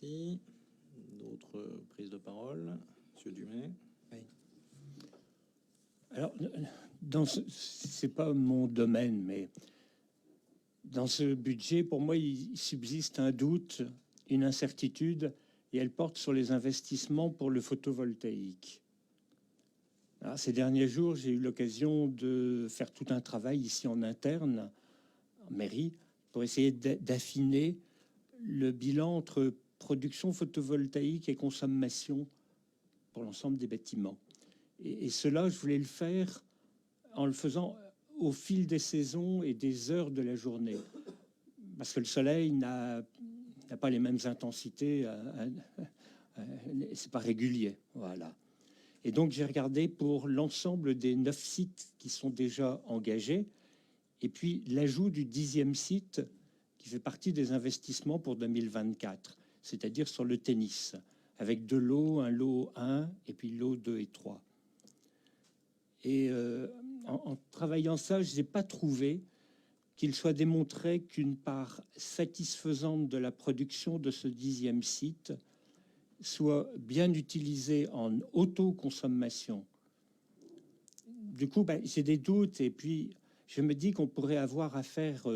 Merci. D'autres prises de parole? Monsieur Dumay. Oui. Alors, c'est pas mon domaine, mais dans ce budget, pour moi, il subsiste un doute, une incertitude, et elle porte sur les investissements pour le photovoltaïque. Alors, ces derniers jours, j'ai eu l'occasion de faire tout un travail ici en interne, en mairie, pour essayer d'affiner le bilan entre production photovoltaïque et consommation pour l'ensemble des bâtiments. Et cela, je voulais le faire en le faisant au fil des saisons et des heures de la journée. Parce que le soleil n'a pas les mêmes intensités, c'est pas régulier. Voilà. Et donc, j'ai regardé pour l'ensemble des 9 sites qui sont déjà engagés, et puis l'ajout du 10e site qui fait partie des investissements pour 2024, c'est-à-dire sur le tennis, avec 2 lots, un lot 1 et puis lot 2 et 3. Et en travaillant ça, je n'ai pas trouvé qu'il soit démontré qu'une part satisfaisante de la production de ce 10e site soit bien utilisée en autoconsommation. Du coup, j'ai des doutes, et puis je me dis qu'on pourrait avoir à faire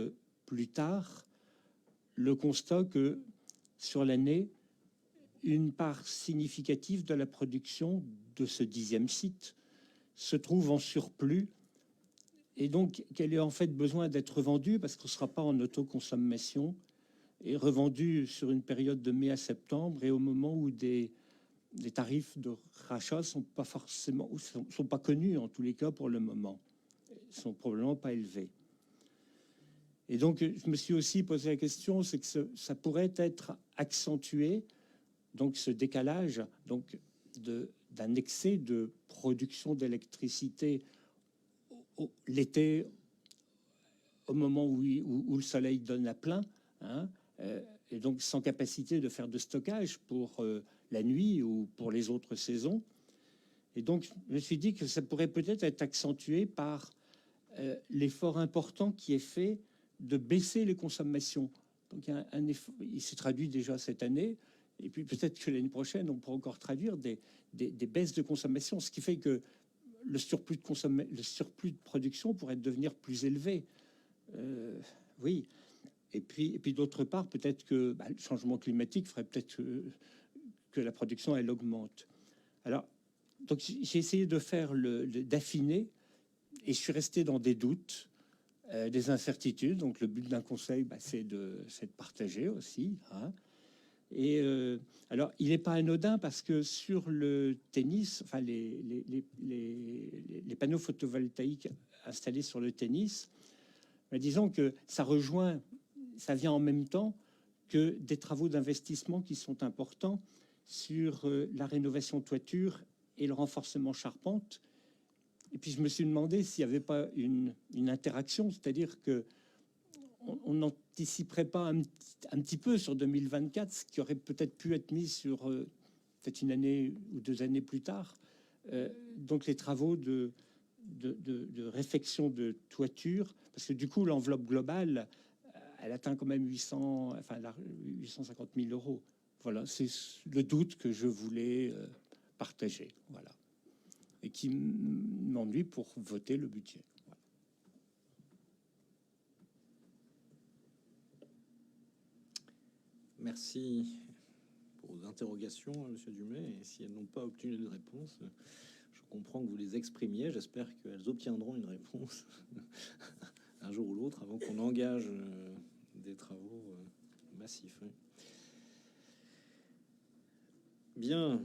plus tard le constat que sur l'année, une part significative de la production de ce 10e site se trouve en surplus, et donc qu'elle ait en fait besoin d'être vendue parce qu'on ne sera pas en autoconsommation, et revendue sur une période de mai à septembre, et au moment où des tarifs de rachat sont pas forcément, sont pas connus en tous les cas pour le moment, sont probablement pas élevés. Et donc je me suis aussi posé la question, c'est que ça pourrait être accentué, donc ce décalage donc d'un excès de production d'électricité l'été, au moment où le soleil donne à plein, hein, et donc sans capacité de faire de stockage pour la nuit ou pour les autres saisons. Et donc je me suis dit que ça pourrait peut-être être accentué par l'effort important qui est fait de baisser les consommations. Donc un effort, il s'est traduit déjà cette année, et puis peut-être que l'année prochaine on pourra encore traduire des baisses de consommation, ce qui fait que le surplus de production pourrait devenir plus élevé. Oui. Et puis d'autre part, peut-être que le changement climatique ferait peut-être que la production elle augmente. Alors donc j'ai essayé de faire d'affiner, et je suis resté dans des doutes, des incertitudes. Donc le but d'un conseil, c'est de partager aussi, hein. Et alors, il n'est pas anodin parce que sur le tennis, enfin les panneaux photovoltaïques installés sur le tennis, disons que ça vient en même temps que des travaux d'investissement qui sont importants sur la rénovation de toiture et le renforcement charpente. Et puis je me suis demandé s'il n'y avait pas une interaction, c'est-à-dire que on n'anticiperait pas un petit peu sur 2024, ce qui aurait peut-être pu être mis sur peut-être une année ou 2 années plus tard. Donc les travaux de réfection de toiture, parce que du coup l'enveloppe globale, elle atteint quand même 850 000 euros. Voilà, c'est le doute que je voulais partager. Voilà, et qui m'ennuie pour voter le budget. Merci pour vos interrogations, Monsieur Dumay. Et si elles n'ont pas obtenu de réponse, je comprends que vous les exprimiez. J'espère qu'elles obtiendront une réponse un jour ou l'autre avant qu'on engage des travaux massifs. Bien.